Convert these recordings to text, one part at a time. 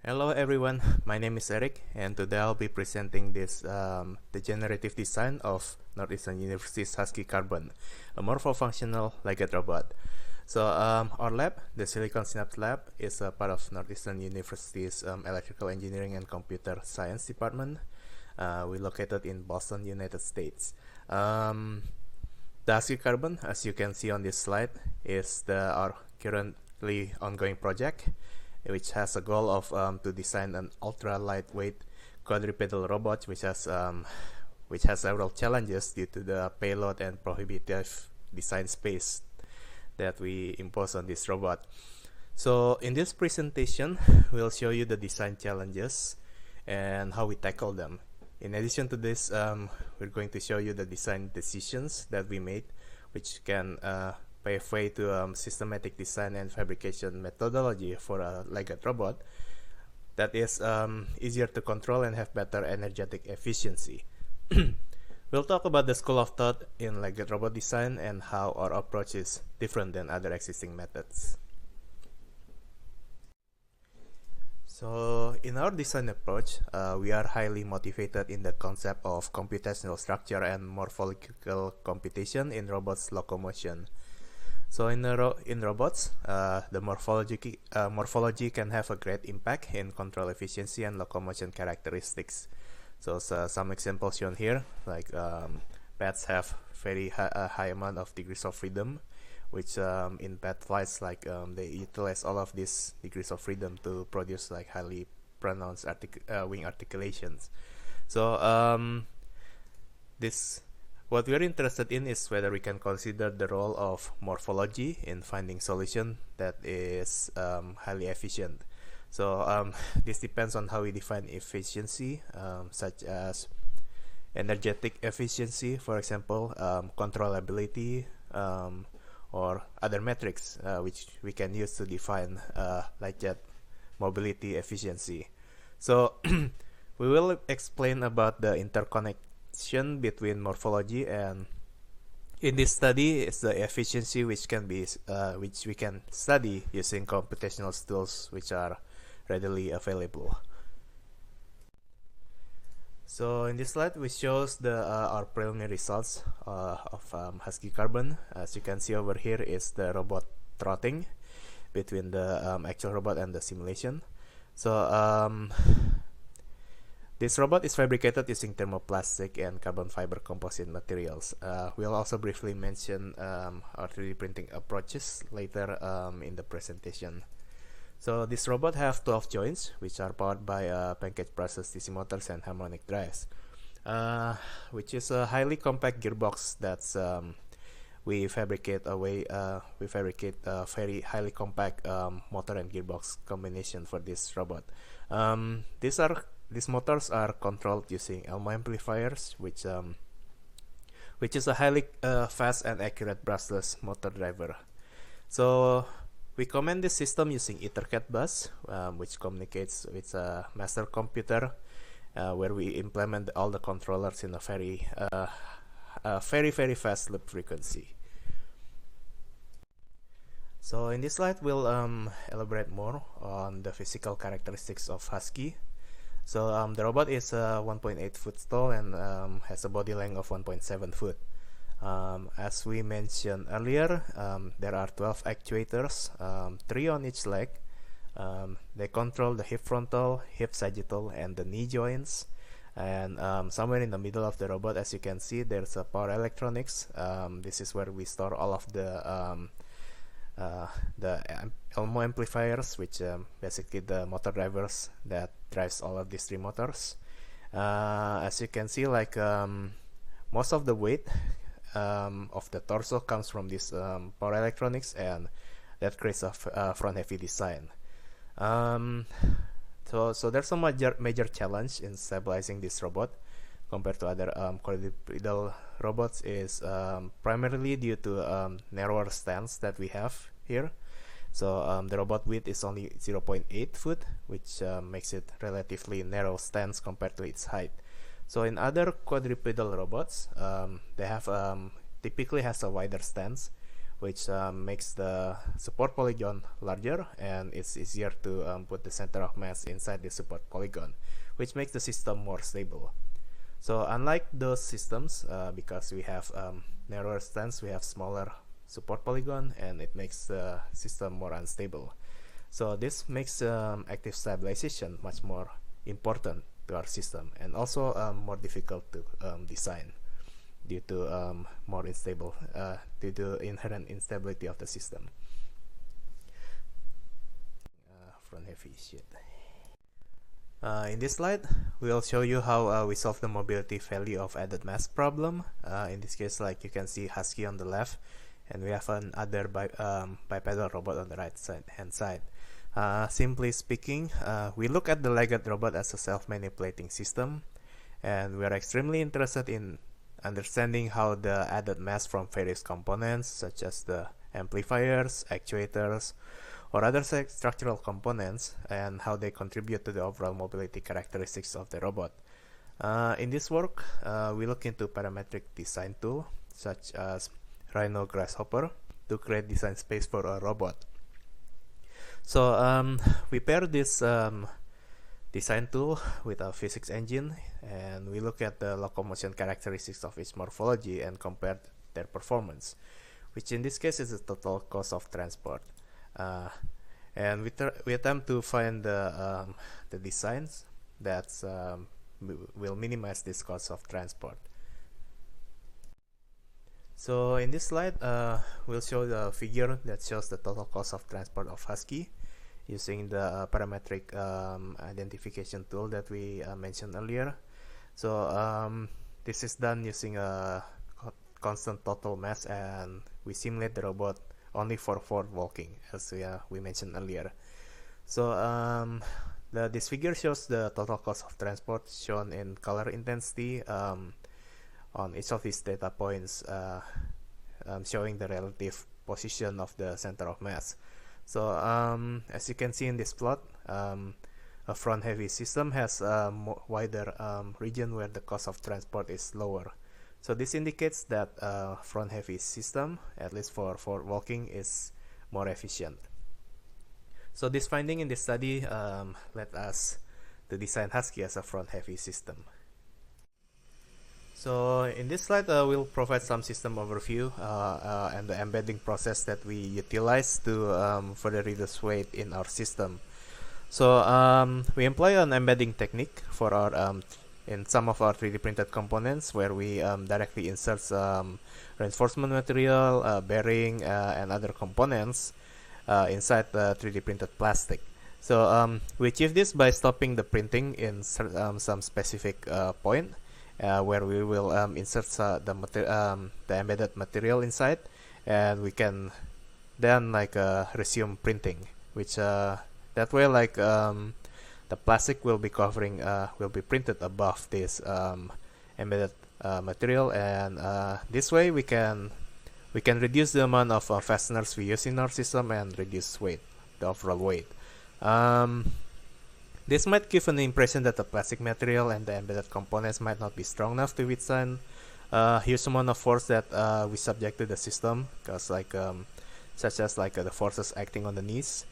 Hello everyone, my name is Eric, and today I'll be presenting the generative design of Northeastern University's Husky Carbon, a morpho-functional legged robot. So our lab, the Silicon Synapse Lab, is a part of Northeastern University's Electrical Engineering and Computer Science Department. We're located in Boston, United States. The Husky Carbon, as you can see on this slide, is our currently ongoing project, which has a goal of to design an ultra lightweight quadrupedal robot, which has several challenges due to the payload and prohibitive design space that we impose on this robot. So in this presentation, we'll show you the design challenges and how we tackle them. In addition to this, we're going to show you the design decisions that we made, which can pave way to systematic design and fabrication methodology for a legged robot that is easier to control and have better energetic efficiency. We'll talk about the school of thought in legged robot design and how our approach is different than other existing methods. So in our design approach, we are highly motivated in the concept of computational structure and morphological computation in robots' locomotion. So in robots, the morphology can have a great impact in control efficiency and locomotion characteristics. So some examples shown here, like bats have very high amount of degrees of freedom, which in bat flights, they utilize all of these degrees of freedom to produce like highly pronounced wing articulations. So what we are interested in is whether we can consider the role of morphology in finding solution that is highly efficient. So this depends on how we define efficiency, such as energetic efficiency, for example, controllability, or other metrics which we can use to define like jet mobility efficiency. So we will explain about the interconnection between morphology and in this study is the efficiency which we can study using computational tools which are readily available. So in this slide, we shows our preliminary results of Husky Carbon. As you can see over here is the robot trotting between the actual robot and the simulation. So this robot is fabricated using thermoplastic and carbon fiber composite materials. We'll also briefly mention our 3D printing approaches later in the presentation. So this robot have 12 joints, which are powered by package brushless DC motors and harmonic drives, which is a highly compact gearbox that's we fabricate a very highly compact motor and gearbox combination for this robot. These motors are controlled using Elmo amplifiers, which is a highly fast and accurate brushless motor driver. So we command this system using EtherCAT bus, which communicates with a master computer, where we implement all the controllers in a very fast loop frequency. So in this slide, we'll elaborate more on the physical characteristics of Husky. So the robot is 1.8 foot tall and has a body length of 1.7 foot. As we mentioned earlier, there are 12 actuators, 3 on each leg. They control the hip frontal, hip sagittal, and the knee joints. And somewhere in the middle of the robot, as you can see, there's a power electronics. This is where we store all of the Elmo amplifiers, which basically the motor drivers that drives all of these 3 motors. As you can see, most of the weight of the torso comes from this power electronics, and that creates a front heavy design. So there's a major challenge in stabilizing this robot compared to other quadrupedal robots is primarily due to narrower stance that we have here. So the robot width is only 0.8 foot, which makes it relatively narrow stance compared to its height. So in other quadrupedal robots, they have typically has a wider stance, which makes the support polygon larger, and it's easier to put the center of mass inside the support polygon, which makes the system more stable. So unlike those systems, because we have narrower stance, we have smaller support polygon, and it makes the system more unstable. So this makes active stabilization much more important to our system, and also more difficult to design due to more unstable, due to inherent instability of the system. Front heavy shit. In this slide, we'll show you how we solve the mobility value of added mass problem. In this case, like you can see Husky on the left, and we have another bipedal robot on the right hand side. Simply speaking, we look at the legged robot as a self-manipulating system, and we are extremely interested in understanding how the added mass from various components, such as the amplifiers, actuators, or other structural components, and how they contribute to the overall mobility characteristics of the robot. In this work, we look into parametric design tools such as Rhino Grasshopper to create design space for a robot. So we pair this design tool with a physics engine, and we look at the locomotion characteristics of each morphology and compare their performance, which in this case is the total cost of transport. And we attempt to find the designs that will minimize this cost of transport. So in this slide, we'll show the figure that shows the total cost of transport of Husky using the parametric identification tool that we mentioned earlier. So this is done using a constant total mass, and we simulate the robot only for forward walking, as we mentioned earlier. So this figure shows the total cost of transport shown in color intensity on each of these data points, showing the relative position of the center of mass. So as you can see in this plot, a front-heavy system has a wider region where the cost of transport is lower. So this indicates that a front-heavy system, at least for walking, is more efficient. So this finding in this study led us to design Husky as a front-heavy system. So in this slide, we'll provide some system overview and the embedding process that we utilize to further reduce weight in our system. So we employ an embedding technique for our in some of our 3D printed components, where we directly insert reinforcement material, bearing, and other components inside the 3D printed plastic. So we achieve this by stopping the printing in some specific point, where we will insert the embedded material inside, and we can then resume printing, which that way the plastic will be covering will be printed above this embedded material, and this way we can reduce the amount of fasteners we use in our system and reduce weight, the overall weight. This might give an impression that the plastic material and the embedded components might not be strong enough to withstand huge amount of force that we subject to the system, because such as the forces acting on the knees.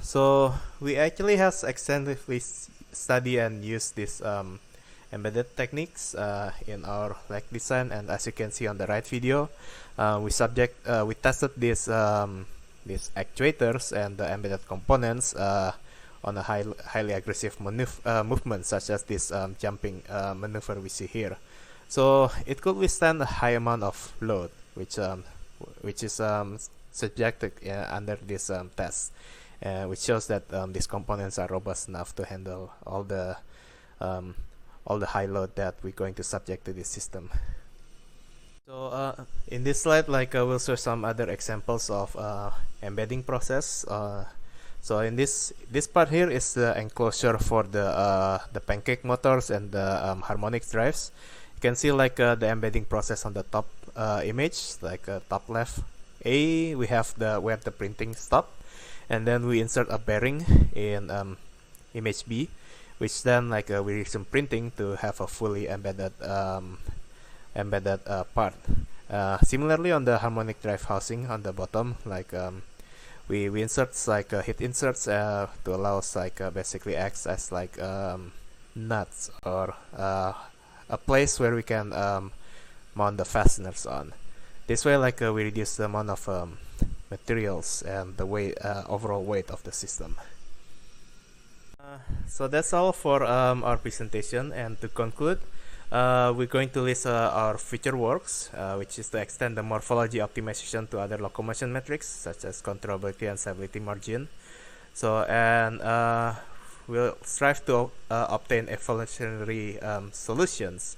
So we actually have extensively studied and used these embedded techniques in our leg design, and as you can see on the right video, we tested these actuators and the embedded components on a highly aggressive movement, such as this jumping maneuver we see here. So it could withstand a high amount of load, which is subjected under this test, which shows that these components are robust enough to handle all the high load that we're going to subject to this system. So in this slide, we'll show some other examples of embedding process. So in this part here is the enclosure for the pancake motors and the harmonics drives. You can see the embedding process on the top image, top left A, we have the printing stop, and then we insert a bearing in image B, which then we resume printing to have a fully embedded part. Similarly, on the harmonic drive housing on the bottom, like we insert like heat inserts to allow us like basically acts as like nuts or a place where we can mount the fasteners on. This way, like we reduce the amount of materials and the weight, overall weight of the system. So that's all for our presentation, and to conclude, we're going to list our future works, which is to extend the morphology optimization to other locomotion metrics such as controllability and stability margin. So, and we'll strive to obtain evolutionary solutions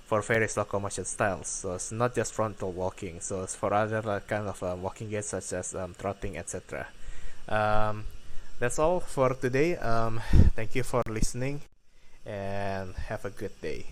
for various locomotion styles. So it's not just frontal walking, so it's for other kind of walking aids such as trotting, etc. That's all for today. Thank you for listening and have a good day.